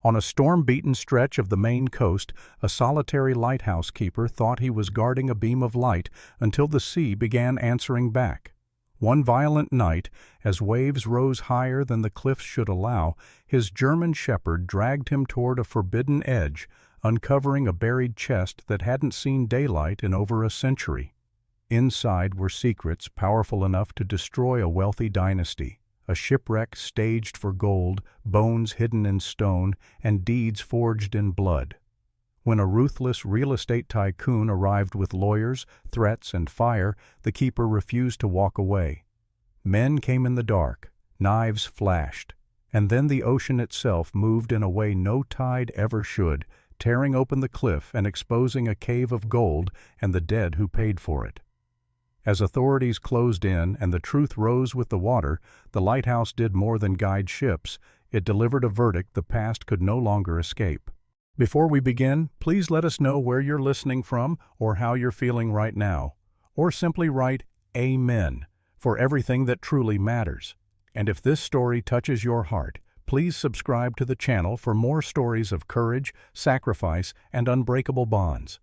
On a storm-beaten stretch of the Maine coast, a solitary lighthouse keeper thought he was guarding a beam of light until the sea began answering back. One violent night, as waves rose higher than the cliffs should allow, his German shepherd dragged him toward a forbidden edge, uncovering a buried chest that hadn't seen daylight in over a century. Inside were secrets powerful enough to destroy a wealthy dynasty. A shipwreck staged for gold, bones hidden in stone, and deeds forged in blood. When a ruthless real estate tycoon arrived with lawyers, threats, and fire, the keeper refused to walk away. Men came in the dark, knives flashed, and then the ocean itself moved in a way no tide ever should, tearing open the cliff and exposing a cave of gold and the dead who paid for it. As authorities closed in and the truth rose with the water, the lighthouse did more than guide ships. It delivered a verdict the past could no longer escape. Before we begin, please let us know where you're listening from or how you're feeling right now. Or simply write Amen for everything that truly matters. And if this story touches your heart, please subscribe to the channel for more stories of courage, sacrifice, and unbreakable bonds.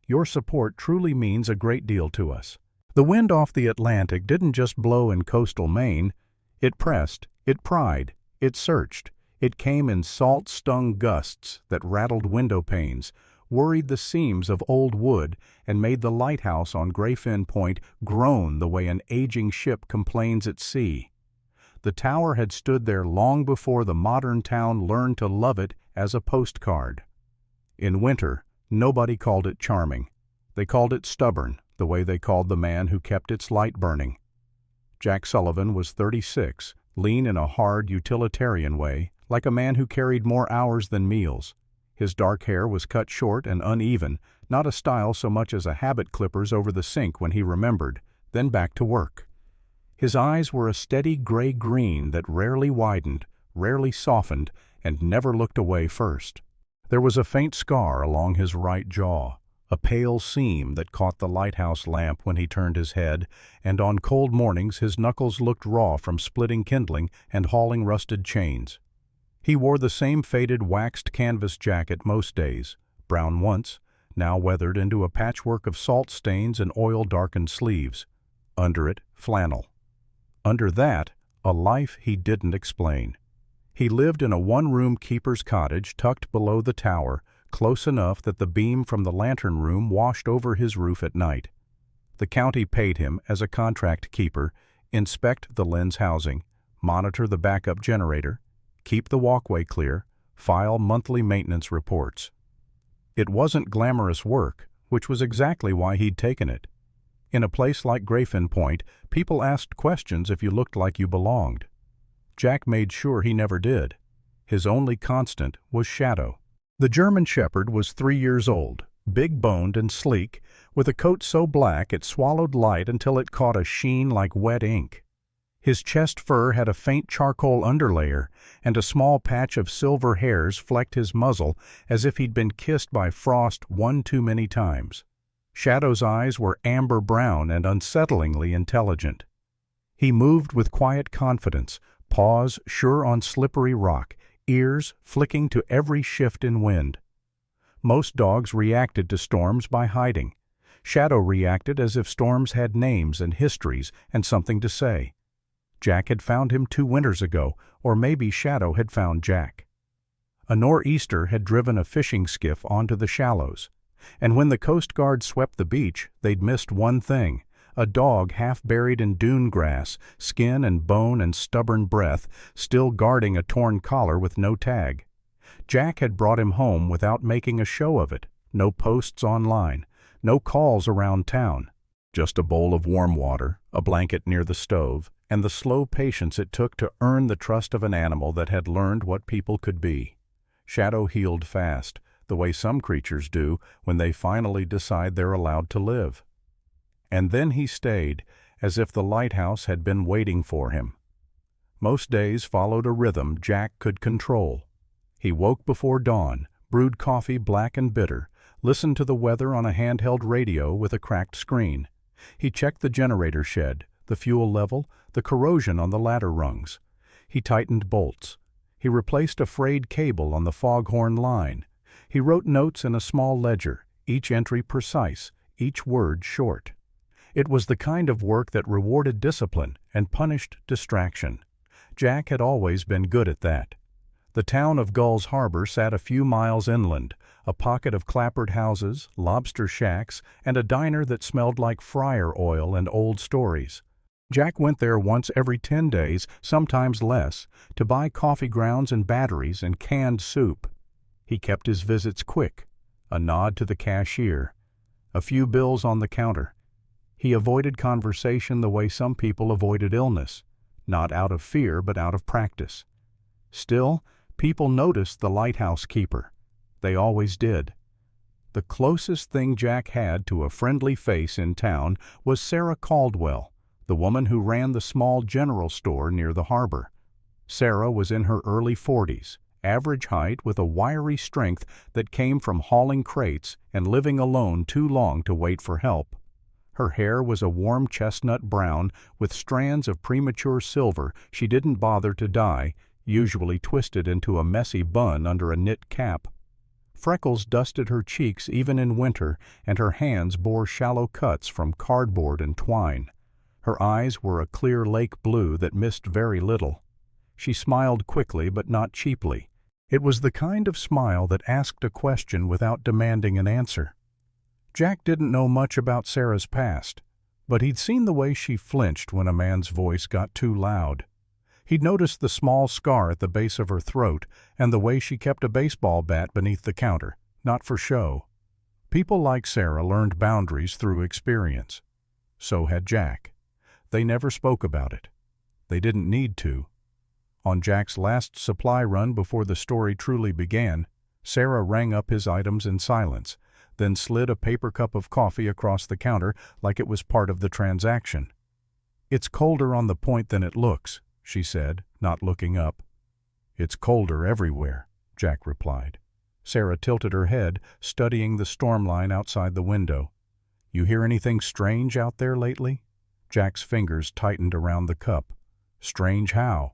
Your support truly means a great deal to us. The wind off the Atlantic didn't just blow in coastal Maine. It pressed, it pried, it searched. It came in salt-stung gusts that rattled window panes, worried the seams of old wood, and made the lighthouse on Greyfin Point groan the way an aging ship complains at sea. The tower had stood there long before the modern town learned to love it as a postcard. In winter, nobody called it charming. They called it stubborn, the way they called the man who kept its light burning. Jack Sullivan was 36, lean in a hard, utilitarian way, like a man who carried more hours than meals. His dark hair was cut short and uneven, not a style so much as a habit clippers over the sink when he remembered, then back to work. His eyes were a steady gray-green that rarely widened, rarely softened, and never looked away first. There was a faint scar along his right jaw, a pale seam that caught the lighthouse lamp when he turned his head, and on cold mornings his knuckles looked raw from splitting kindling and hauling rusted chains. He wore the same faded waxed canvas jacket most days, brown once, now weathered into a patchwork of salt stains and oil-darkened sleeves. Under it, flannel. Under that, a life he didn't explain. He lived in a one-room keeper's cottage tucked below the tower, close enough that the beam from the lantern room washed over his roof at night. The county paid him, as a contract keeper, inspect the lens housing, monitor the backup generator, keep the walkway clear, file monthly maintenance reports. It wasn't glamorous work, which was exactly why he'd taken it. In a place like Greyfin Point, people asked questions if you looked like you belonged. Jack made sure he never did. His only constant was shadow. The German shepherd was 3 years old, big-boned and sleek, with a coat so black it swallowed light until it caught a sheen like wet ink. His chest fur had a faint charcoal underlayer, and a small patch of silver hairs flecked his muzzle as if he'd been kissed by frost one too many times. Shadow's eyes were amber-brown and unsettlingly intelligent. He moved with quiet confidence, paws sure on slippery rock, ears flicking to every shift in wind. Most dogs reacted to storms by hiding. Shadow reacted as if storms had names and histories and something to say. Jack had found him 2 winters ago, or maybe Shadow had found Jack. A nor'easter had driven a fishing skiff onto the shallows, and when the Coast Guard swept the beach, they'd missed one thing: a dog half buried in dune grass, skin and bone and stubborn breath, still guarding a torn collar with no tag. Jack had brought him home without making a show of it. No posts online, no calls around town. Just a bowl of warm water, a blanket near the stove, and the slow patience it took to earn the trust of an animal that had learned what people could be. Shadow healed fast, the way some creatures do when they finally decide they're allowed to live. And then he stayed, as if the lighthouse had been waiting for him. Most days followed a rhythm Jack could control. He woke before dawn, brewed coffee black and bitter, listened to the weather on a handheld radio with a cracked screen. He checked the generator shed, the fuel level, the corrosion on the ladder rungs. He tightened bolts. He replaced a frayed cable on the foghorn line. He wrote notes in a small ledger, each entry precise, each word short. It was the kind of work that rewarded discipline and punished distraction. Jack had always been good at that. The town of Gulls Harbor sat a few miles inland, a pocket of clapboard houses, lobster shacks, and a diner that smelled like fryer oil and old stories. Jack went there once every 10 days, sometimes less, to buy coffee grounds and batteries and canned soup. He kept his visits quick, a nod to the cashier, a few bills on the counter. He avoided conversation the way some people avoided illness, not out of fear but out of practice. Still, people noticed the lighthouse keeper. They always did. The closest thing Jack had to a friendly face in town was Sarah Caldwell, the woman who ran the small general store near the harbor. Sarah was in her early 40s, average height with a wiry strength that came from hauling crates and living alone too long to wait for help. Her hair was a warm chestnut brown with strands of premature silver she didn't bother to dye, usually twisted into a messy bun under a knit cap. Freckles dusted her cheeks even in winter, and her hands bore shallow cuts from cardboard and twine. Her eyes were a clear lake blue that missed very little. She smiled quickly but not cheaply. It was the kind of smile that asked a question without demanding an answer. Jack didn't know much about Sarah's past, but he'd seen the way she flinched when a man's voice got too loud. He'd noticed the small scar at the base of her throat and the way she kept a baseball bat beneath the counter, not for show. People like Sarah learned boundaries through experience. So had Jack. They never spoke about it. They didn't need to. On Jack's last supply run before the story truly began, Sarah rang up his items in silence, then slid a paper cup of coffee across the counter like it was part of the transaction. "It's colder on the point than it looks," she said, not looking up. "It's colder everywhere," Jack replied. Sarah tilted her head, studying the storm line outside the window. "You hear anything strange out there lately?" Jack's fingers tightened around the cup. "Strange how?"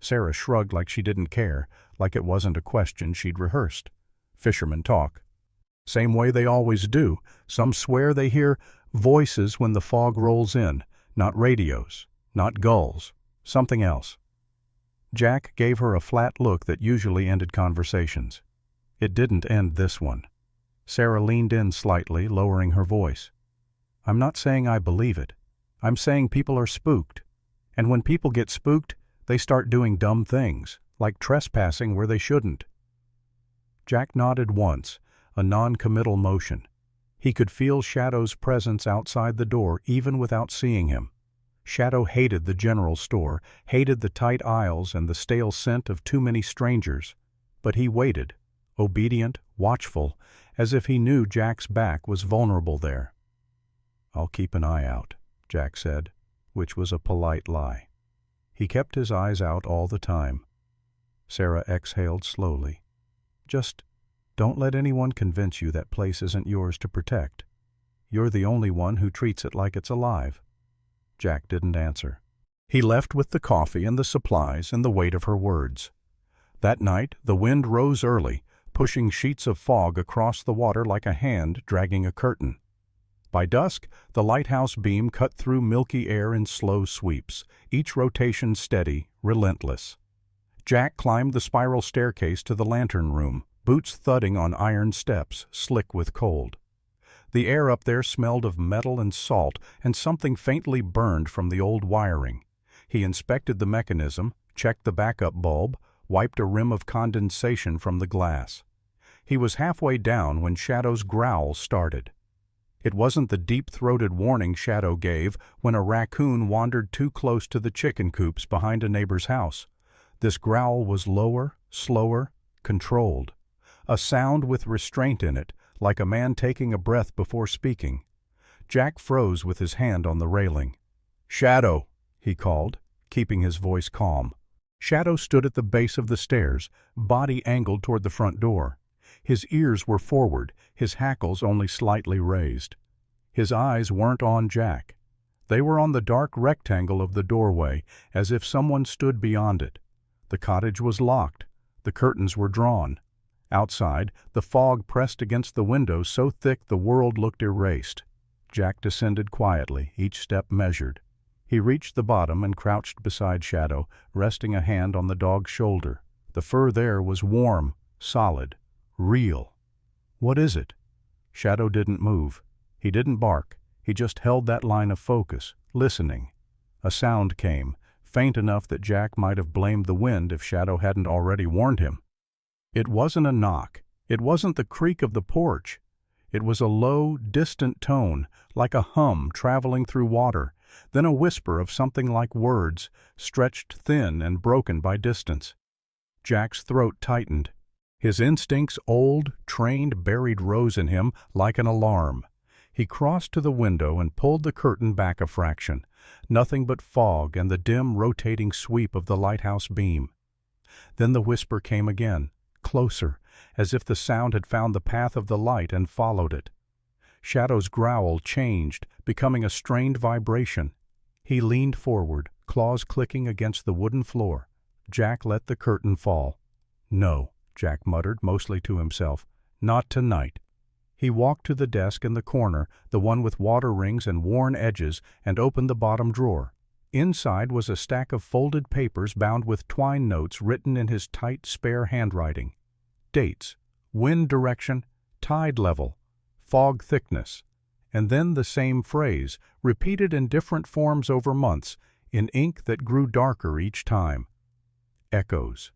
Sarah shrugged like she didn't care, like it wasn't a question she'd rehearsed. "Fishermen talk. Same way they always do. Some swear they hear voices when the fog rolls in, not radios, not gulls. Something else." Jack gave her a flat look that usually ended conversations. It didn't end this one. Sarah leaned in slightly, lowering her voice. "I'm not saying I believe it. I'm saying people are spooked. And when people get spooked, they start doing dumb things, like trespassing where they shouldn't." Jack nodded once, a non-committal motion. He could feel Shadow's presence outside the door even without seeing him. Shadow hated the general store, hated the tight aisles and the stale scent of too many strangers. But he waited, obedient, watchful, as if he knew Jack's back was vulnerable there. "I'll keep an eye out," Jack said, which was a polite lie. He kept his eyes out all the time. Sarah exhaled slowly. "Just don't let anyone convince you that place isn't yours to protect. You're the only one who treats it like it's alive." Jack didn't answer. He left with the coffee and the supplies and the weight of her words. That night the wind rose early, pushing sheets of fog across the water like a hand dragging a curtain. By dusk, the lighthouse beam cut through milky air in slow sweeps, each rotation steady, relentless. Jack climbed the spiral staircase to the lantern room, boots thudding on iron steps, slick with cold. The air up there smelled of metal and salt, and something faintly burned from the old wiring. He inspected the mechanism, checked the backup bulb, wiped a rim of condensation from the glass. He was halfway down when Shadow's growl started. It wasn't the deep-throated warning Shadow gave when a raccoon wandered too close to the chicken coops behind a neighbor's house. This growl was lower, slower, controlled. A sound with restraint in it, like a man taking a breath before speaking. Jack froze with his hand on the railing. "Shadow," he called, keeping his voice calm. Shadow stood at the base of the stairs, body angled toward the front door. His ears were forward, his hackles only slightly raised. His eyes weren't on Jack. They were on the dark rectangle of the doorway, as if someone stood beyond it. The cottage was locked. The curtains were drawn. Outside, the fog pressed against the window so thick the world looked erased. Jack descended quietly, each step measured. He reached the bottom and crouched beside Shadow, resting a hand on the dog's shoulder. The fur there was warm, solid, real. "What is it?" Shadow didn't move. He didn't bark. He just held that line of focus, listening. A sound came, faint enough that Jack might have blamed the wind if Shadow hadn't already warned him. It wasn't a knock. It wasn't the creak of the porch. It was a low, distant tone, like a hum traveling through water, then a whisper of something like words, stretched thin and broken by distance. Jack's throat tightened. His instincts, old, trained, buried, rose in him like an alarm. He crossed to the window and pulled the curtain back a fraction. Nothing but fog and the dim, rotating sweep of the lighthouse beam. Then the whisper came again, closer, as if the sound had found the path of the light and followed it. Shadow's growl changed, becoming a strained vibration. He leaned forward, claws clicking against the wooden floor. Jack let the curtain fall. "No," Jack muttered, mostly to himself. "Not tonight." He walked to the desk in the corner, the one with water rings and worn edges, and opened the bottom drawer. Inside was a stack of folded papers bound with twine notes written in his tight, spare handwriting. Dates, wind direction, tide level, fog thickness, and then the same phrase, repeated in different forms over months, in ink that grew darker each time. Echoes.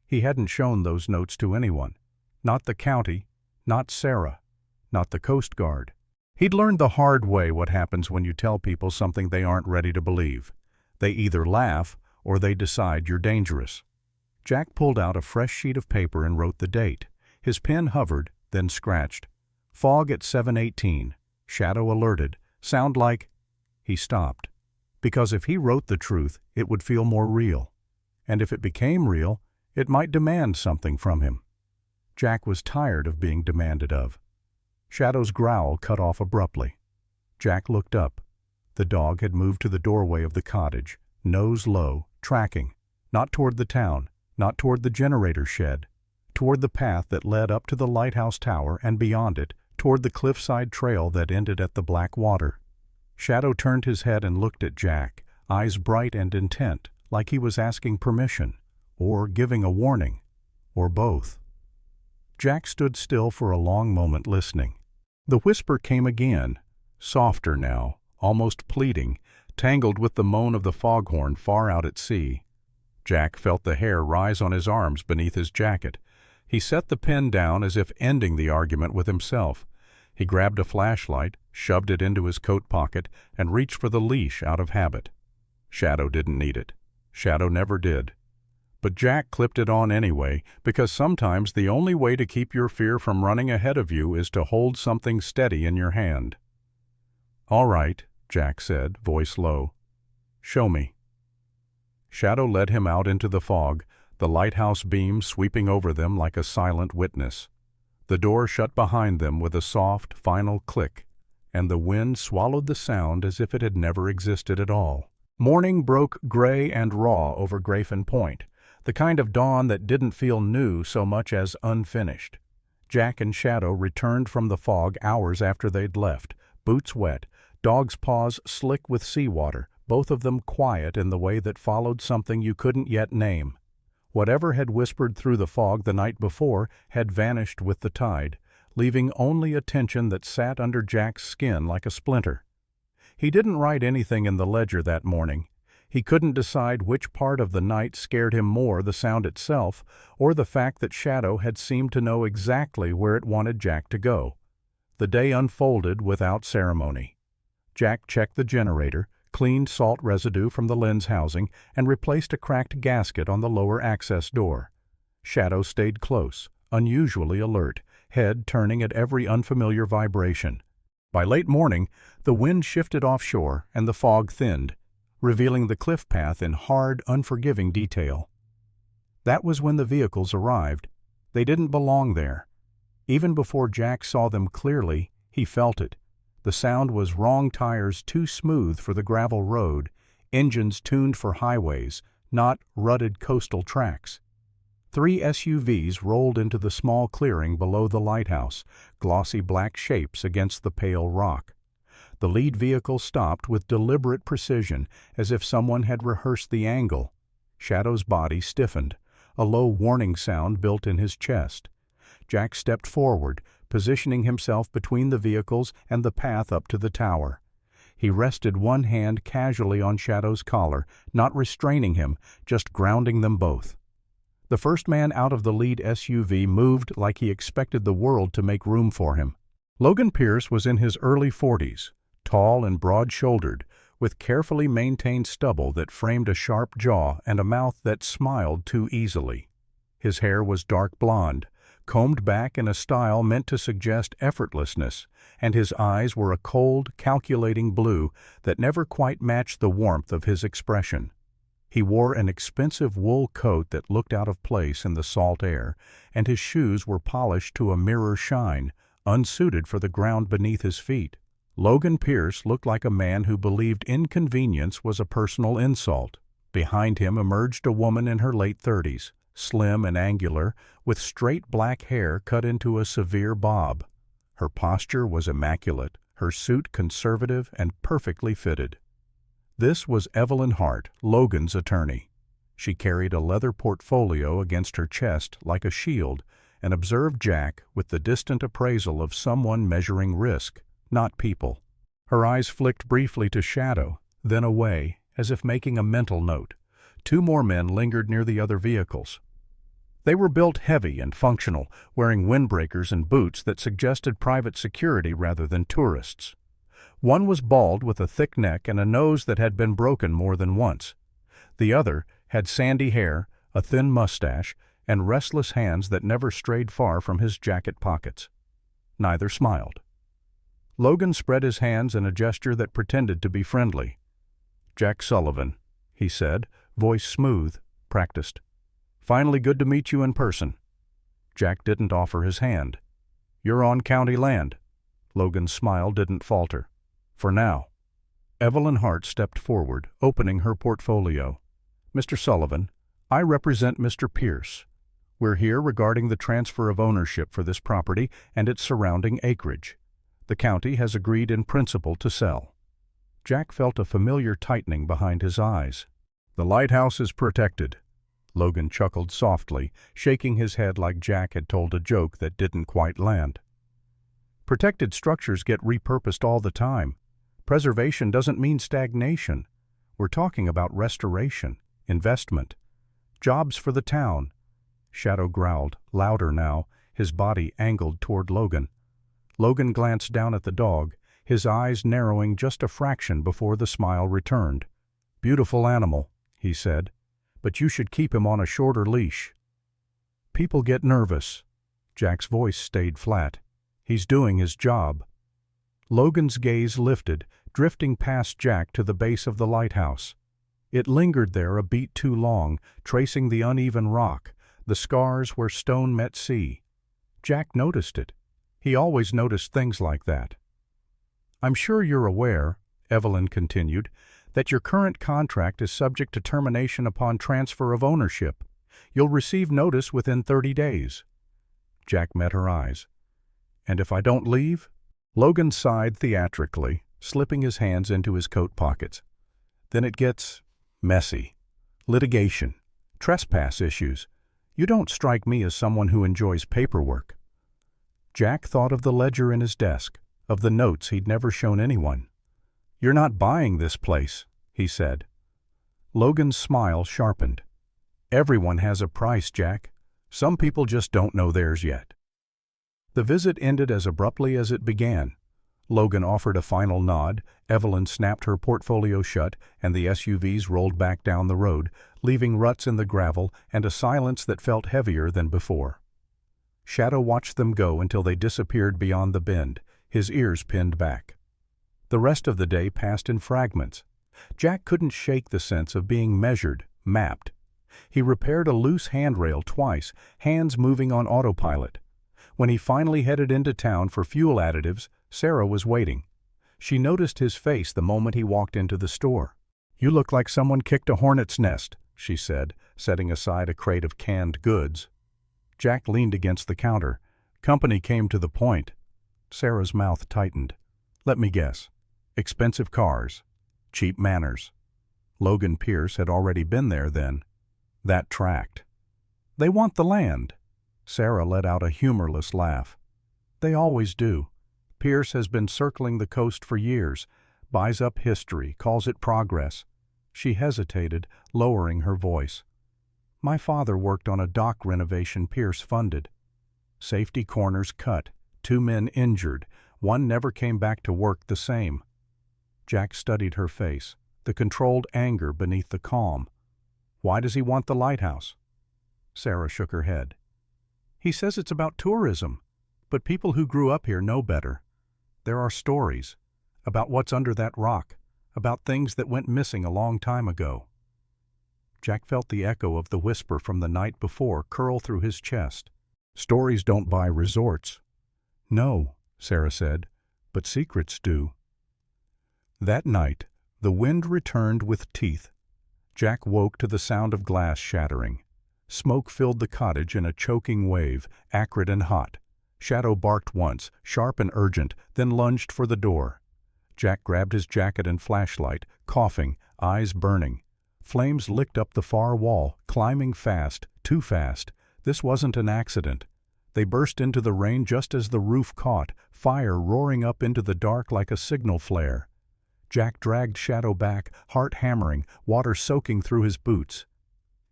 He hadn't shown those notes to anyone. Not the county, not Sarah, not the Coast Guard. He'd learned the hard way what happens when you tell people something they aren't ready to believe. They either laugh or they decide you're dangerous. Jack pulled out a fresh sheet of paper and wrote the date. His pen hovered, then scratched. Fog at 7:18. Shadow alerted. Sound like... He stopped. Because if he wrote the truth, it would feel more real. And if it became real, it might demand something from him. Jack was tired of being demanded of. Shadow's growl cut off abruptly. Jack looked up. The dog had moved to the doorway of the cottage, nose low, tracking, not toward the town, not toward the generator shed, toward the path that led up to the lighthouse tower and beyond it, toward the cliffside trail that ended at the black water. Shadow turned his head and looked at Jack, eyes bright and intent, like he was asking permission, or giving a warning, or both. Jack stood still for a long moment listening. The whisper came again, softer now, almost pleading, tangled with the moan of the foghorn far out at sea. Jack felt the hair rise on his arms beneath his jacket. He set the pen down as if ending the argument with himself. He grabbed a flashlight, shoved it into his coat pocket, and reached for the leash out of habit. Shadow didn't need it. Shadow never did. But Jack clipped it on anyway, because sometimes the only way to keep your fear from running ahead of you is to hold something steady in your hand. "All right," Jack said, voice low. "Show me." Shadow led him out into the fog, the lighthouse beam sweeping over them like a silent witness. The door shut behind them with a soft, final click, and the wind swallowed the sound as if it had never existed at all. Morning broke gray and raw over Grafin Point, the kind of dawn that didn't feel new so much as unfinished. Jack and Shadow returned from the fog hours after they'd left, boots wet, dogs' paws slick with seawater, both of them quiet in the way that followed something you couldn't yet name. Whatever had whispered through the fog the night before had vanished with the tide, leaving only a tension that sat under Jack's skin like a splinter. He didn't write anything in the ledger that morning. He couldn't decide which part of the night scared him more, the sound itself, or the fact that Shadow had seemed to know exactly where it wanted Jack to go. The day unfolded without ceremony. Jack checked the generator, cleaned salt residue from the lens housing, and replaced a cracked gasket on the lower access door. Shadow stayed close, unusually alert, head turning at every unfamiliar vibration. By late morning, the wind shifted offshore and the fog thinned, revealing the cliff path in hard, unforgiving detail. That was when the vehicles arrived. They didn't belong there. Even before Jack saw them clearly, he felt it. The sound was wrong tires too smooth for the gravel road, engines tuned for highways, not rutted coastal tracks. 3 SUVs rolled into the small clearing below the lighthouse, glossy black shapes against the pale rock. The lead vehicle stopped with deliberate precision, as if someone had rehearsed the angle. Shadow's body stiffened, a low warning sound built in his chest. Jack stepped forward, positioning himself between the vehicles and the path up to the tower. He rested one hand casually on Shadow's collar, not restraining him, just grounding them both. The first man out of the lead SUV moved like he expected the world to make room for him. Logan Pierce was in his early 40s, tall and broad-shouldered, with carefully maintained stubble that framed a sharp jaw and a mouth that smiled too easily. His hair was dark blonde, combed back in a style meant to suggest effortlessness, and his eyes were a cold, calculating blue that never quite matched the warmth of his expression. He wore an expensive wool coat that looked out of place in the salt air, and his shoes were polished to a mirror shine, unsuited for the ground beneath his feet. Logan Pierce looked like a man who believed inconvenience was a personal insult. Behind him emerged a woman in her late 30s, slim and angular, with straight black hair cut into a severe bob. Her posture was immaculate, her suit conservative and perfectly fitted. This was Evelyn Hart, Logan's attorney. She carried a leather portfolio against her chest like a shield and observed Jack with the distant appraisal of someone measuring risk, not people. Her eyes flicked briefly to Shadow, then away, as if making a mental note. 2 more men lingered near the other vehicles. They were built heavy and functional, wearing windbreakers and boots that suggested private security rather than tourists. One was bald with a thick neck and a nose that had been broken more than once. The other had sandy hair, a thin mustache, and restless hands that never strayed far from his jacket pockets. Neither smiled. Logan spread his hands in a gesture that pretended to be friendly. "Jack Sullivan," he said, voice smooth, practiced. "Finally good to meet you in person." Jack didn't offer his hand. "You're on county land." Logan's smile didn't falter. "For now." Evelyn Hart stepped forward, opening her portfolio. "Mr. Sullivan, I represent Mr. Pierce. We're here regarding the transfer of ownership for this property and its surrounding acreage. The county has agreed in principle to sell." Jack felt a familiar tightening behind his eyes. "The lighthouse is protected." Logan chuckled softly, shaking his head like Jack had told a joke that didn't quite land. "Protected structures get repurposed all the time. Preservation doesn't mean stagnation. We're talking about restoration, investment, jobs for the town." Shadow growled, louder now, his body angled toward Logan. Logan glanced down at the dog, his eyes narrowing just a fraction before the smile returned. "Beautiful animal," he said, "but you should keep him on a shorter leash." "People get nervous." Jack's voice stayed flat. "He's doing his job." Logan's gaze lifted, drifting past Jack to the base of the lighthouse. It lingered there a beat too long, tracing the uneven rock, the scars where stone met sea. Jack noticed it. He always noticed things like that. "I'm sure you're aware," Evelyn continued, "that your current contract is subject to termination upon transfer of ownership. You'll receive notice within 30 days. Jack met her eyes. "And if I don't leave?" Logan sighed theatrically, slipping his hands into his coat pockets. "Then it gets messy. Litigation, trespass issues. You don't strike me as someone who enjoys paperwork." Jack thought of the ledger in his desk, of the notes he'd never shown anyone. "You're not buying this place," he said. Logan's smile sharpened. "Everyone has a price, Jack. Some people just don't know theirs yet." The visit ended as abruptly as it began. Logan offered a final nod, Evelyn snapped her portfolio shut, and the SUVs rolled back down the road, leaving ruts in the gravel and a silence that felt heavier than before. Shadow watched them go until they disappeared beyond the bend, his ears pinned back. The rest of the day passed in fragments. Jack couldn't shake the sense of being measured, mapped. He repaired a loose handrail twice, hands moving on autopilot. When he finally headed into town for fuel additives, Sarah was waiting. She noticed his face the moment he walked into the store. "You look like someone kicked a hornet's nest," she said, setting aside a crate of canned goods. Jack leaned against the counter. Company came to the point. Sarah's mouth tightened. Let me guess. Expensive cars. Cheap manners. Logan Pierce had already been there then. That tracked. They want the land. Sarah let out a humorless laugh. They always do. Pierce has been circling the coast for years, buys up history, calls it progress. She hesitated, lowering her voice. My father worked on a dock renovation Pierce funded. Safety corners cut, 2 men injured, one never came back to work the same. Jack studied her face, the controlled anger beneath the calm. Why does he want the lighthouse? Sarah shook her head. He says it's about tourism, but people who grew up here know better. There are stories about what's under that rock, about things that went missing a long time ago. Jack felt the echo of the whisper from the night before curl through his chest. Stories don't buy resorts. No, Sarah said, but secrets do. That night, the wind returned with teeth. Jack woke to the sound of glass shattering. Smoke filled the cottage in a choking wave, acrid and hot. Shadow barked once, sharp and urgent, then lunged for the door. Jack grabbed his jacket and flashlight, coughing, eyes burning. Flames licked up the far wall, climbing fast, too fast. This wasn't an accident. They burst into the rain just as the roof caught, fire roaring up into the dark like a signal flare. Jack dragged Shadow back, heart hammering, water soaking through his boots.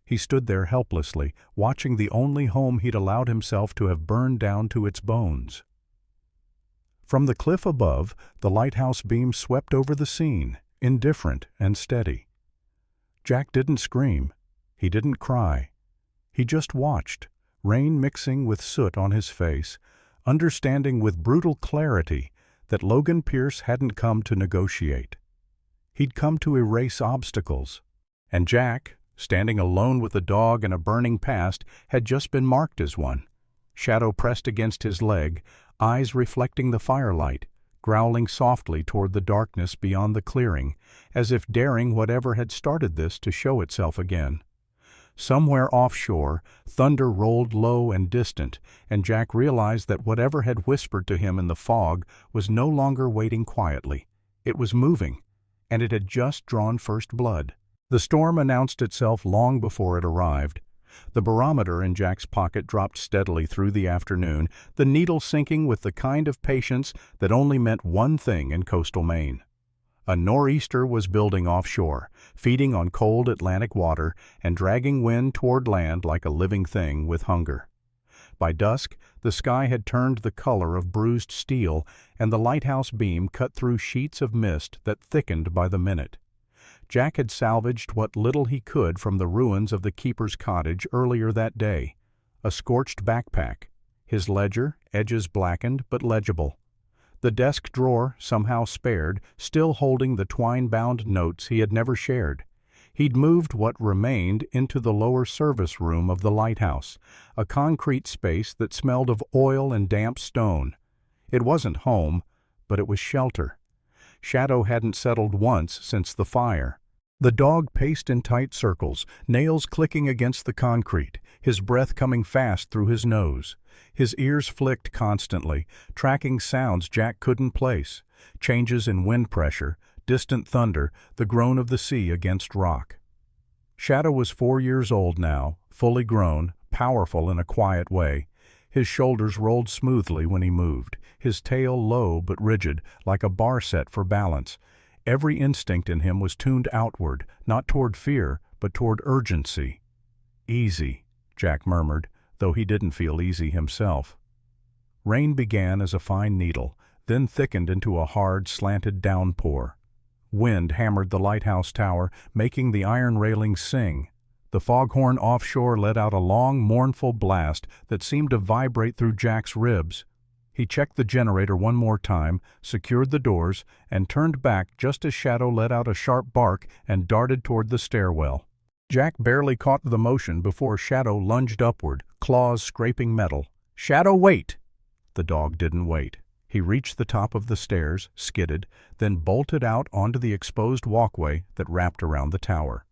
He stood there helplessly, watching the only home he'd allowed himself to have burned down to its bones. From the cliff above, the lighthouse beam swept over the scene, indifferent and steady. Jack didn't scream. He didn't cry. He just watched, rain mixing with soot on his face, understanding with brutal clarity that Logan Pierce hadn't come to negotiate. He'd come to erase obstacles. And Jack, standing alone with the dog in a burning past, had just been marked as one. Shadow pressed against his leg, eyes reflecting the firelight, growling softly toward the darkness beyond the clearing, as if daring whatever had started this to show itself again. Somewhere offshore, thunder rolled low and distant, and Jack realized that whatever had whispered to him in the fog was no longer waiting quietly. It was moving, and it had just drawn first blood. The storm announced itself long before it arrived. The barometer in Jack's pocket dropped steadily through the afternoon, the needle sinking with the kind of patience that only meant one thing in coastal Maine. A nor'easter was building offshore, feeding on cold Atlantic water and dragging wind toward land like a living thing with hunger. By dusk, the sky had turned the color of bruised steel, and the lighthouse beam cut through sheets of mist that thickened by the minute. Jack had salvaged what little he could from the ruins of the keeper's cottage earlier that day. A scorched backpack, his ledger, edges blackened but legible. The desk drawer, somehow spared, still holding the twine-bound notes he had never shared. He'd moved what remained into the lower service room of the lighthouse, a concrete space that smelled of oil and damp stone. It wasn't home, but it was shelter. Shadow hadn't settled once since the fire. The dog paced in tight circles, nails clicking against the concrete, his breath coming fast through his nose. His ears flicked constantly, tracking sounds Jack couldn't place, changes in wind pressure, distant thunder, the groan of the sea against rock. Shadow was 4 years old now, fully grown, powerful in a quiet way. His shoulders rolled smoothly when he moved, his tail low but rigid, like a bar set for balance. Every instinct in him was tuned outward, not toward fear, but toward urgency. Easy, Jack murmured, though he didn't feel easy himself. Rain began as a fine needle, then thickened into a hard, slanted downpour. Wind hammered the lighthouse tower, making the iron railings sing. The foghorn offshore let out a long, mournful blast that seemed to vibrate through Jack's ribs. He checked the generator one more time, secured the doors, and turned back just as Shadow let out a sharp bark and darted toward the stairwell. Jack barely caught the motion before Shadow lunged upward, claws scraping metal. "Shadow, wait!" The dog didn't wait. He reached the top of the stairs, skidded, then bolted out onto the exposed walkway that wrapped around the tower.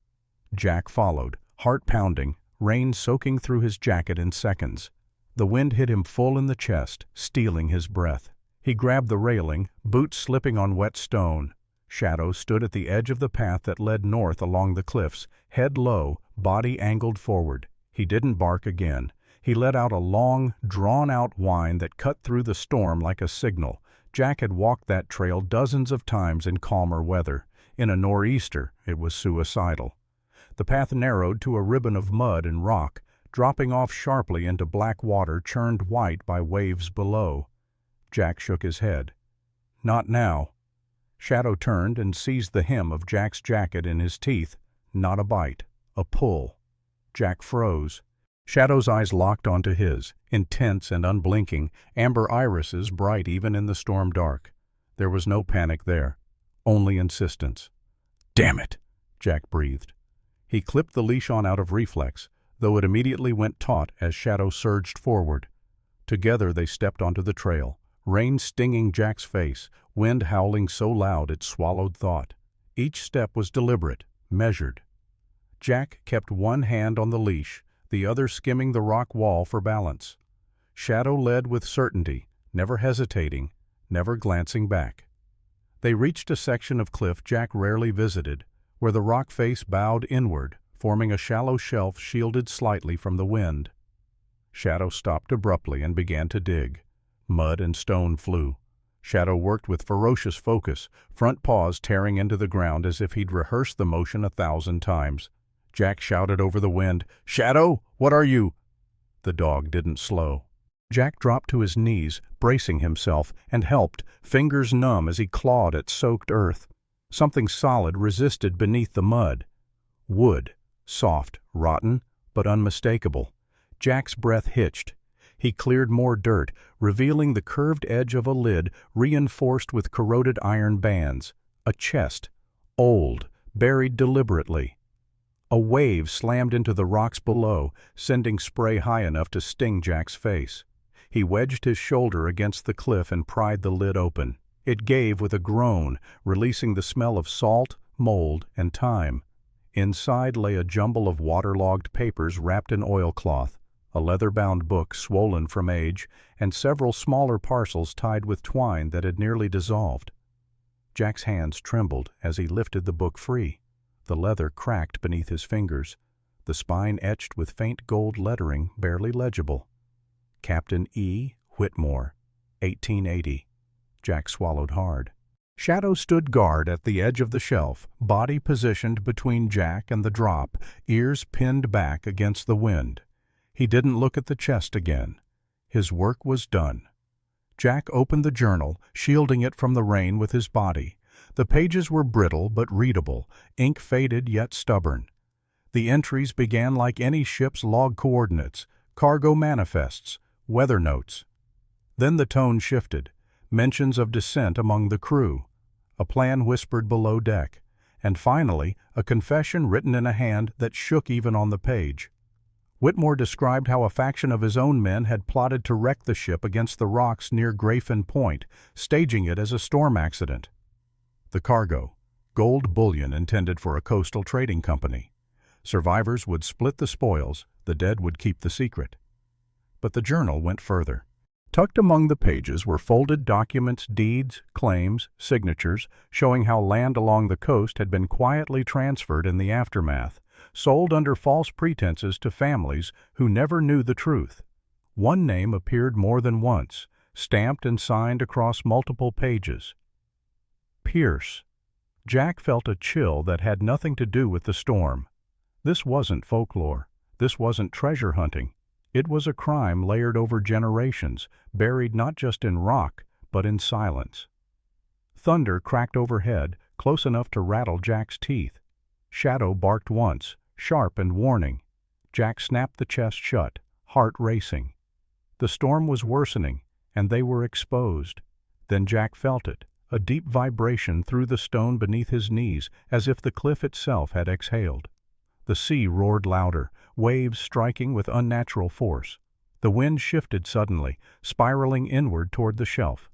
Jack followed, heart pounding, rain soaking through his jacket in seconds. The wind hit him full in the chest, stealing his breath. He grabbed the railing, boots slipping on wet stone. Shadow stood at the edge of the path that led north along the cliffs, head low, body angled forward. He didn't bark again. He let out a long, drawn-out whine that cut through the storm like a signal. Jack had walked that trail dozens of times in calmer weather. In a nor'easter, it was suicidal. The path narrowed to a ribbon of mud and rock, dropping off sharply into black water churned white by waves below. Jack shook his head. Not now. Shadow turned and seized the hem of Jack's jacket in his teeth. Not a bite. A pull. Jack froze. Shadow's eyes locked onto his, intense and unblinking, amber irises bright even in the storm dark. There was no panic there. Only insistence. "Damn it!" Jack breathed. He clipped the leash on out of reflex, though it immediately went taut as Shadow surged forward. Together they stepped onto the trail, rain stinging Jack's face, wind howling so loud it swallowed thought. Each step was deliberate, measured. Jack kept one hand on the leash, the other skimming the rock wall for balance. Shadow led with certainty, never hesitating, never glancing back. They reached a section of cliff Jack rarely visited, where the rock face bowed inward, forming a shallow shelf shielded slightly from the wind. Shadow stopped abruptly and began to dig. Mud and stone flew. Shadow worked with ferocious focus, front paws tearing into the ground as if he'd rehearsed the motion 1,000 times. Jack shouted over the wind, "Shadow, what are you?" The dog didn't slow. Jack dropped to his knees, bracing himself, and helped, fingers numb as he clawed at soaked earth. Something solid resisted beneath the mud. Wood, soft, rotten, but unmistakable. Jack's breath hitched. He cleared more dirt, revealing the curved edge of a lid reinforced with corroded iron bands. A chest, old, buried deliberately. A wave slammed into the rocks below, sending spray high enough to sting Jack's face. He wedged his shoulder against the cliff and pried the lid open. It gave with a groan, releasing the smell of salt, mold, and time. Inside lay a jumble of waterlogged papers wrapped in oilcloth, a leather-bound book swollen from age, and several smaller parcels tied with twine that had nearly dissolved. Jack's hands trembled as he lifted the book free. The leather cracked beneath his fingers, the spine etched with faint gold lettering barely legible. Captain E. Whitmore, 1880. Jack swallowed hard. Shadow stood guard at the edge of the shelf, body positioned between Jack and the drop, ears pinned back against the wind. He didn't look at the chest again. His work was done. Jack opened the journal, shielding it from the rain with his body. The pages were brittle but readable, ink faded yet stubborn. The entries began like any ship's log coordinates, cargo manifests, weather notes. Then the tone shifted, mentions of dissent among the crew, a plan whispered below deck, and finally a confession written in a hand that shook even on the page. Whitmore described how a faction of his own men had plotted to wreck the ship against the rocks near Grafin Point, staging it as a storm accident. The cargo, gold bullion intended for a coastal trading company. Survivors would split the spoils, the dead would keep the secret. But the journal went further. Tucked among the pages were folded documents, deeds, claims, signatures, showing how land along the coast had been quietly transferred in the aftermath, sold under false pretenses to families who never knew the truth. One name appeared more than once, stamped and signed across multiple pages. Pierce. Jack felt a chill that had nothing to do with the storm. This wasn't folklore. This wasn't treasure hunting. It was a crime layered over generations, buried not just in rock, but in silence. Thunder cracked overhead, close enough to rattle Jack's teeth. Shadow barked once, sharp and warning. Jack snapped the chest shut, heart racing. The storm was worsening, and they were exposed. Then Jack felt it, a deep vibration through the stone beneath his knees, as if the cliff itself had exhaled. The sea roared louder, waves striking with unnatural force. The wind shifted suddenly, spiraling inward toward the shelf.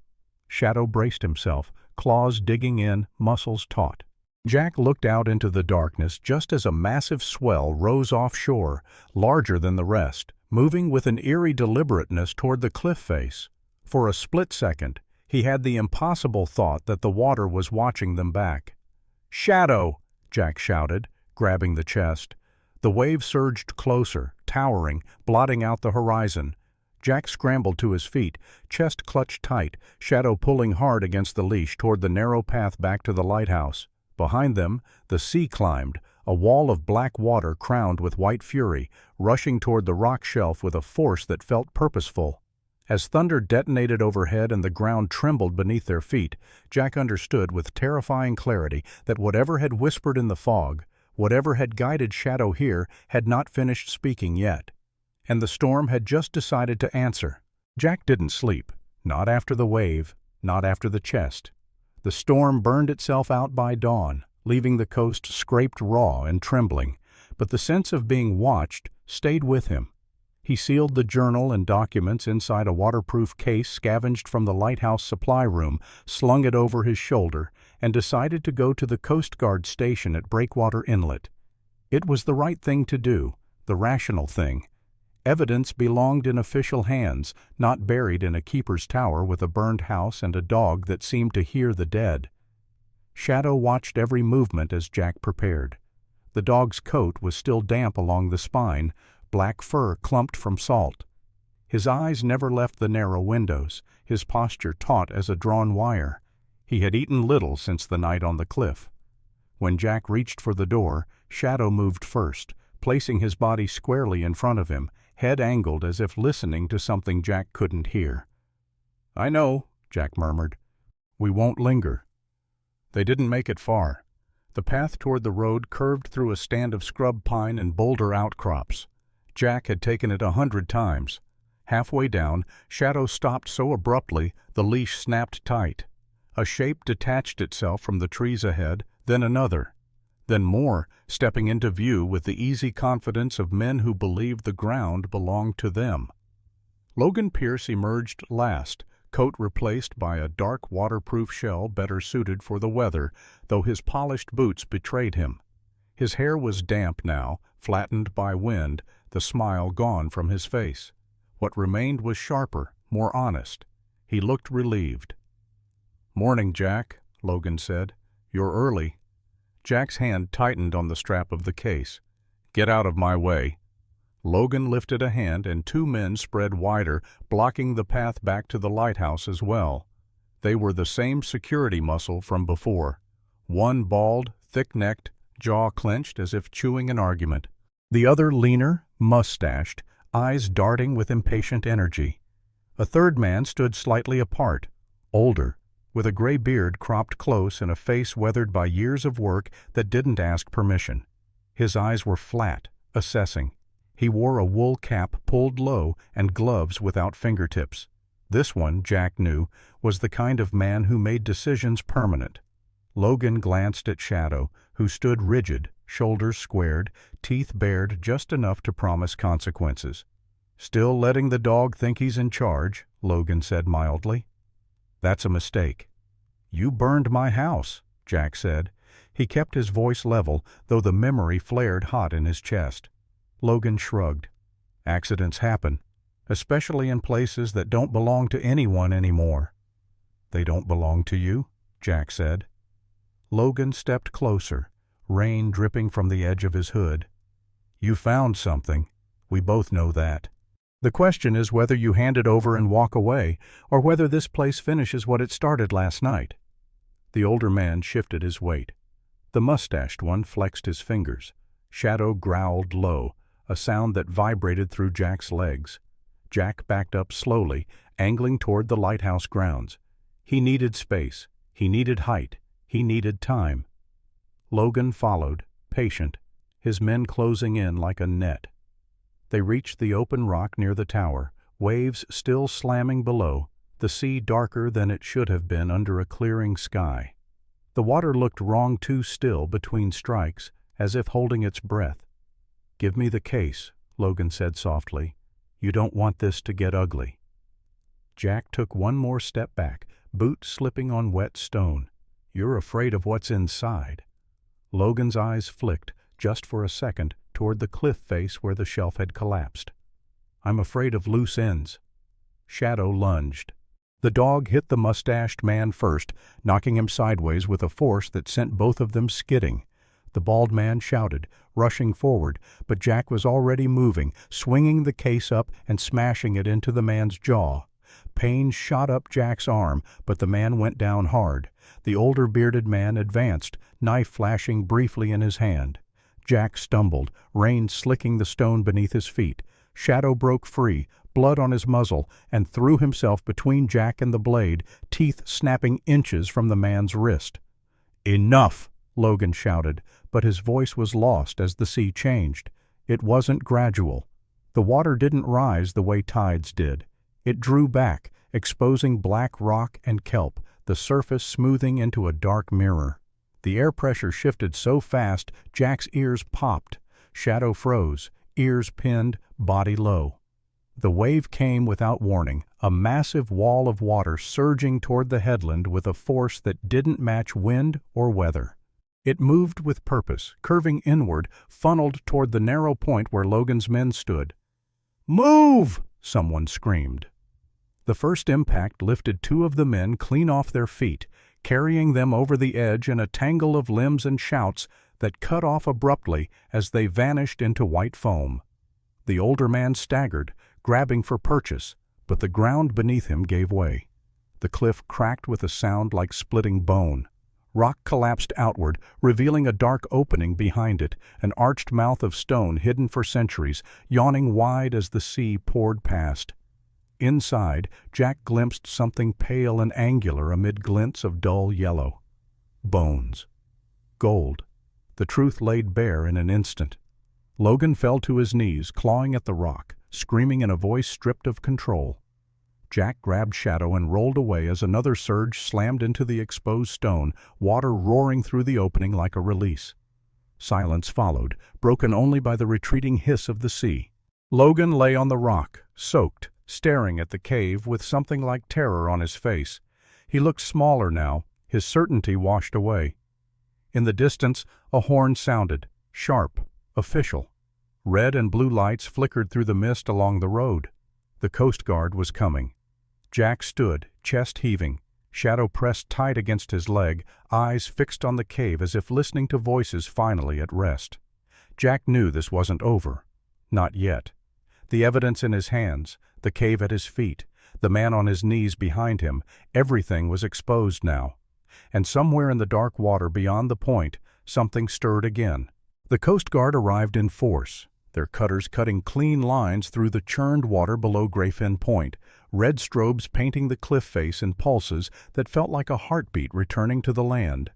Shadow braced himself, claws digging in, muscles taut. Jack looked out into the darkness just as a massive swell rose offshore, larger than the rest, moving with an eerie deliberateness toward the cliff face. For a split second, he had the impossible thought that the water was watching them back. "Shadow!" Jack shouted, grabbing the chest. The wave surged closer, towering, blotting out the horizon. Jack scrambled to his feet, chest clutched tight, Shadow pulling hard against the leash toward the narrow path back to the lighthouse. Behind them, the sea climbed, a wall of black water crowned with white fury, rushing toward the rock shelf with a force that felt purposeful. As thunder detonated overhead and the ground trembled beneath their feet, Jack understood with terrifying clarity that whatever had whispered in the fog, whatever had guided Shadow here, had not finished speaking yet. And the storm had just decided to answer. Jack didn't sleep, not after the wave, not after the chest. The storm burned itself out by dawn, leaving the coast scraped raw and trembling, but the sense of being watched stayed with him. He sealed the journal and documents inside a waterproof case scavenged from the lighthouse supply room, slung it over his shoulder, and decided to go to the Coast Guard station at Breakwater Inlet. It was the right thing to do, the rational thing. Evidence belonged in official hands, not buried in a keeper's tower with a burned house and a dog that seemed to hear the dead. Shadow watched every movement as Jack prepared. The dog's coat was still damp along the spine, black fur clumped from salt. His eyes never left the narrow windows, his posture taut as a drawn wire. He had eaten little since the night on the cliff. When Jack reached for the door, Shadow moved first, placing his body squarely in front of him, head angled as if listening to something Jack couldn't hear. "I know," Jack murmured. "We won't linger." They didn't make it far. The path toward the road curved through a stand of scrub pine and boulder outcrops. Jack had taken it 100 times. Halfway down, Shadow stopped so abruptly the leash snapped tight. A shape detached itself from the trees ahead, then another. Then more, stepping into view with the easy confidence of men who believed the ground belonged to them. Logan Pierce emerged last, coat replaced by a dark waterproof shell better suited for the weather, though his polished boots betrayed him. His hair was damp now, flattened by wind, the smile gone from his face. What remained was sharper, more honest. He looked relieved. "Morning, Jack," Logan said. "You're early." Jack's hand tightened on the strap of the case. "Get out of my way." Logan lifted a hand and 2 men spread wider, blocking the path back to the lighthouse as well. They were the same security muscle from before. One bald, thick-necked, jaw clenched as if chewing an argument. The other leaner, mustached, eyes darting with impatient energy. A third man stood slightly apart, older, with a gray beard cropped close and a face weathered by years of work that didn't ask permission. His eyes were flat, assessing. He wore a wool cap pulled low and gloves without fingertips. This one, Jack knew, was the kind of man who made decisions permanent. Logan glanced at Shadow, who stood rigid, shoulders squared, teeth bared just enough to promise consequences. "Still letting the dog think he's in charge," Logan said mildly. "That's a mistake." "You burned my house," Jack said. He kept his voice level, though the memory flared hot in his chest. Logan shrugged. "Accidents happen, especially in places that don't belong to anyone anymore." "They don't belong to you?" Jack said. Logan stepped closer, rain dripping from the edge of his hood. "You found something. We both know that. The question is whether you hand it over and walk away, or whether this place finishes what it started last night." The older man shifted his weight. The mustached one flexed his fingers. Shadow growled low, a sound that vibrated through Jack's legs. Jack backed up slowly, angling toward the lighthouse grounds. He needed space. He needed height. He needed time. Logan followed, patient, his men closing in like a net. They reached the open rock near the tower, waves still slamming below, the sea darker than it should have been under a clearing sky. The water looked wrong too still between strikes, as if holding its breath. "Give me the case," Logan said softly. "You don't want this to get ugly." Jack took one more step back, boot slipping on wet stone. "You're afraid of what's inside." Logan's eyes flicked, just for a second, toward the cliff face where the shelf had collapsed. "I'm afraid of loose ends." Shadow lunged. The dog hit the mustached man first, knocking him sideways with a force that sent both of them skidding. The bald man shouted, rushing forward, but Jack was already moving, swinging the case up and smashing it into the man's jaw. Pain shot up Jack's arm, but the man went down hard. The older bearded man advanced, knife flashing briefly in his hand. Jack stumbled, rain slicking the stone beneath his feet. Shadow broke free, blood on his muzzle, and threw himself between Jack and the blade, teeth snapping inches from the man's wrist. "Enough!" Logan shouted, but his voice was lost as the sea changed. It wasn't gradual. The water didn't rise the way tides did. It drew back, exposing black rock and kelp, the surface smoothing into a dark mirror. The air pressure shifted so fast Jack's ears popped. Shadow froze, ears pinned, body low. The wave came without warning, a massive wall of water surging toward the headland with a force that didn't match wind or weather. It moved with purpose, curving inward, funneled toward the narrow point where Logan's men stood. "Move!" someone screamed. The first impact lifted two of the men clean off their feet, carrying them over the edge in a tangle of limbs and shouts that cut off abruptly as they vanished into white foam. The older man staggered, grabbing for purchase, but the ground beneath him gave way. The cliff cracked with a sound like splitting bone. Rock collapsed outward, revealing a dark opening behind it, an arched mouth of stone hidden for centuries, yawning wide as the sea poured past. Inside, Jack glimpsed something pale and angular amid glints of dull yellow. Bones. Gold. The truth laid bare in an instant. Logan fell to his knees, clawing at the rock, screaming in a voice stripped of control. Jack grabbed Shadow and rolled away as another surge slammed into the exposed stone, water roaring through the opening like a release. Silence followed, broken only by the retreating hiss of the sea. Logan lay on the rock, soaked, staring at the cave with something like terror on his face. He looked smaller now, his certainty washed away. In the distance, a horn sounded, sharp, official. Red and blue lights flickered through the mist along the road. The Coast Guard was coming. Jack stood, chest heaving, Shadow pressed tight against his leg, eyes fixed on the cave as if listening to voices finally at rest. Jack knew this wasn't over. Not yet. The evidence in his hands, the cave at his feet, the man on his knees behind him, everything was exposed now. And somewhere in the dark water beyond the point, something stirred again. The Coast Guard arrived in force, their cutters cutting clean lines through the churned water below Greyfin Point, red strobes painting the cliff face in pulses that felt like a heartbeat returning to the land.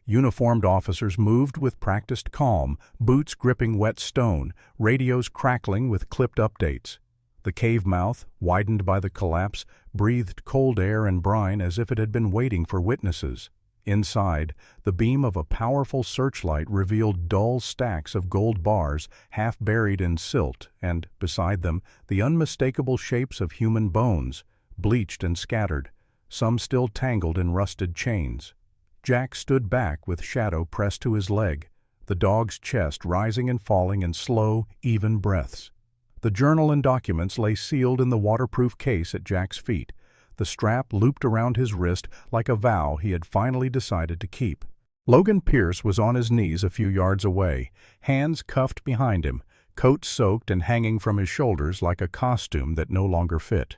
Uniformed officers moved with practiced calm, boots gripping wet stone, radios crackling with clipped updates. The cave mouth, widened by the collapse, breathed cold air and brine as if it had been waiting for witnesses. Inside, the beam of a powerful searchlight revealed dull stacks of gold bars half buried in silt and, beside them, the unmistakable shapes of human bones, bleached and scattered, some still tangled in rusted chains. Jack stood back with Shadow pressed to his leg, the dog's chest rising and falling in slow, even breaths. The journal and documents lay sealed in the waterproof case at Jack's feet, the strap looped around his wrist like a vow he had finally decided to keep. Logan Pierce was on his knees a few yards away, hands cuffed behind him, coat soaked and hanging from his shoulders like a costume that no longer fit.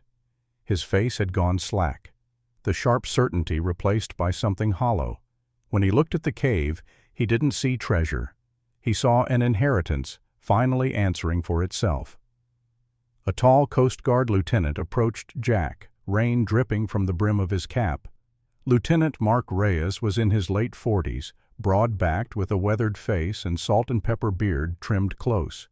His face had gone slack, the sharp certainty replaced by something hollow. When he looked at the cave, he didn't see treasure. He saw an inheritance, finally answering for itself. A tall Coast Guard lieutenant approached Jack, rain dripping from the brim of his cap. Lieutenant Mark Reyes was in his late 40s, broad-backed with a weathered face and salt-and-pepper beard trimmed close.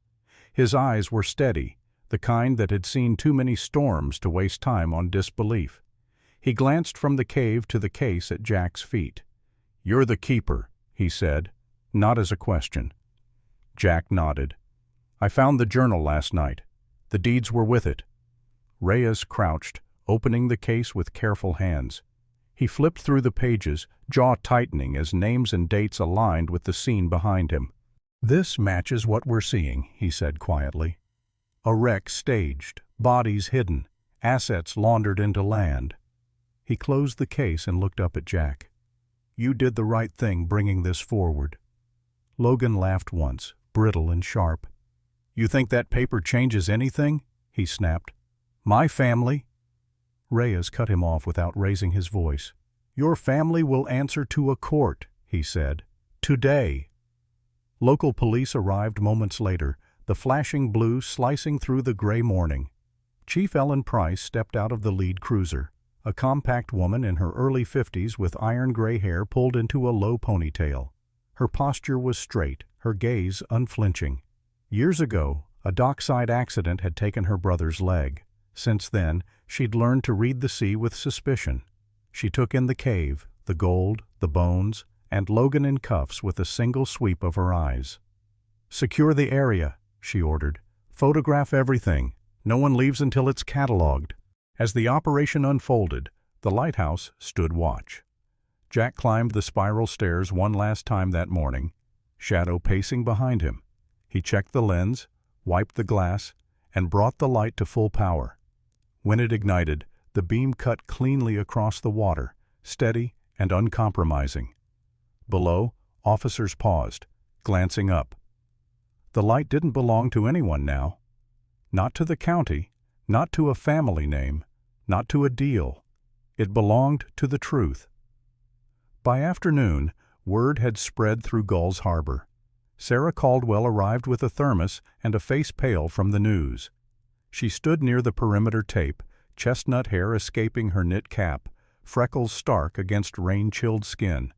His eyes were steady, the kind that had seen too many storms to waste time on disbelief. He glanced from the cave to the case at Jack's feet. "You're the keeper," he said, not as a question. Jack nodded. "I found the journal last night. The deeds were with it." Reyes crouched, opening the case with careful hands. He flipped through the pages, jaw tightening as names and dates aligned with the scene behind him. "This matches what we're seeing," he said quietly. "A wreck staged, bodies hidden, assets laundered into land." He closed the case and looked up at Jack. "You did the right thing bringing this forward." Logan laughed once, brittle and sharp. "You think that paper changes anything?" he snapped. "My family—" Reyes cut him off without raising his voice. "Your family will answer to a court," he said. "Today." Local police arrived moments later, the flashing blue slicing through the gray morning. Chief Ellen Price stepped out of the lead cruiser, a compact woman in her early 50s with iron-gray hair pulled into a low ponytail. Her posture was straight, her gaze unflinching. Years ago, a dockside accident had taken her brother's leg. Since then, she'd learned to read the sea with suspicion. She took in the cave, the gold, the bones, and Logan in cuffs with a single sweep of her eyes. "Secure the area," she ordered. "Photograph everything. No one leaves until it's cataloged." As the operation unfolded, the lighthouse stood watch. Jack climbed the spiral stairs one last time that morning, Shadow pacing behind him. He checked the lens, wiped the glass, and brought the light to full power. When it ignited, the beam cut cleanly across the water, steady and uncompromising. Below, officers paused, glancing up. The light didn't belong to anyone now. Not to the county, not to a family name, not to a deal. It belonged to the truth. By afternoon, word had spread through Gulls Harbor. Sarah Caldwell arrived with a thermos and a face pail from the news. She stood near the perimeter tape, chestnut hair escaping her knit cap, freckles stark against rain-chilled skin.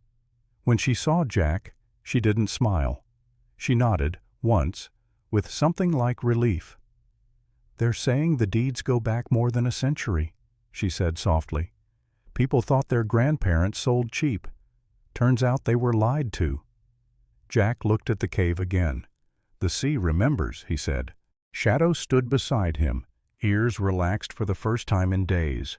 When she saw Jack, she didn't smile. She nodded, once, with something like relief. "They're saying the deeds go back more than a century," she said softly. "People thought their grandparents sold cheap. Turns out they were lied to." Jack looked at the cave again. "The sea remembers," he said. Shadow stood beside him, ears relaxed for the first time in days.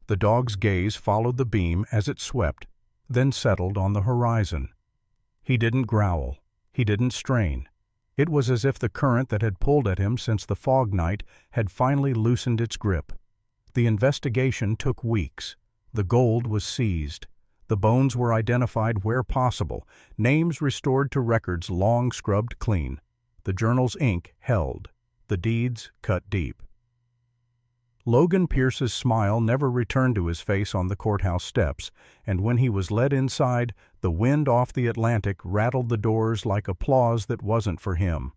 The dog's gaze followed the beam as it swept, then settled on the horizon. He didn't growl. He didn't strain. It was as if the current that had pulled at him since the fog night had finally loosened its grip. The investigation took weeks. The gold was seized. The bones were identified where possible, names restored to records long scrubbed clean. The journal's ink held. The deeds cut deep. Logan Pierce's smile never returned to his face on the courthouse steps, and when he was led inside, the wind off the Atlantic rattled the doors like applause that wasn't for him.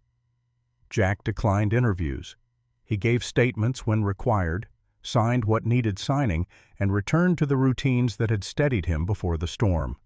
Jack declined interviews. He gave statements when required, signed what needed signing, and returned to the routines that had steadied him before the storm.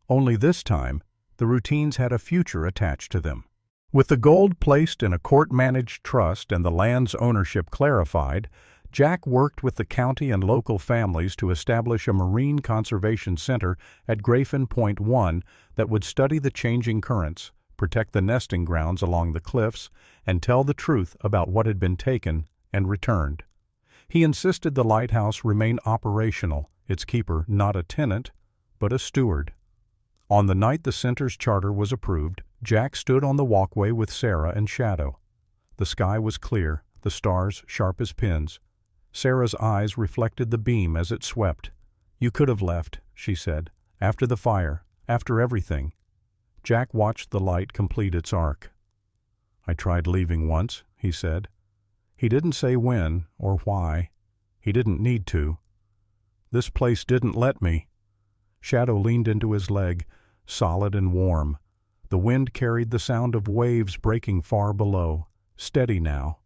Only this time, the routines had a future attached to them. With the gold placed in a court-managed trust and the land's ownership clarified, Jack worked with the county and local families to establish a marine conservation center at Grafin Point 1 that would study the changing currents, protect the nesting grounds along the cliffs, and tell the truth about what had been taken and returned. He insisted the lighthouse remain operational, its keeper not a tenant, but a steward. On the night the center's charter was approved, Jack stood on the walkway with Sarah and Shadow. The sky was clear, the stars sharp as pins. Sarah's eyes reflected the beam as it swept. "You could have left," she said, "after the fire, after everything." Jack watched the light complete its arc. "I tried leaving once," he said. He didn't say when or why. He didn't need to. "This place didn't let me." Shadow leaned into his leg, solid and warm. The wind carried the sound of waves breaking far below, steady now,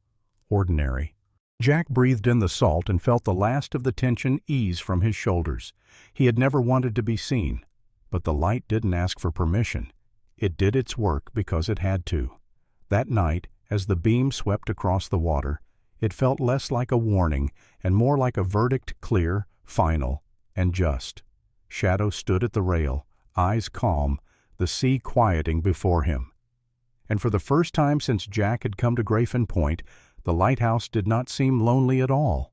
ordinary. Jack breathed in the salt and felt the last of the tension ease from his shoulders. He had never wanted to be seen, but the light didn't ask for permission. It did its work because it had to. That night, as the beam swept across the water, it felt less like a warning and more like a verdict, clear, final, and just. Shadow stood at the rail, eyes calm, the sea quieting before him. And for the first time since Jack had come to Grafin Point, the lighthouse did not seem lonely at all.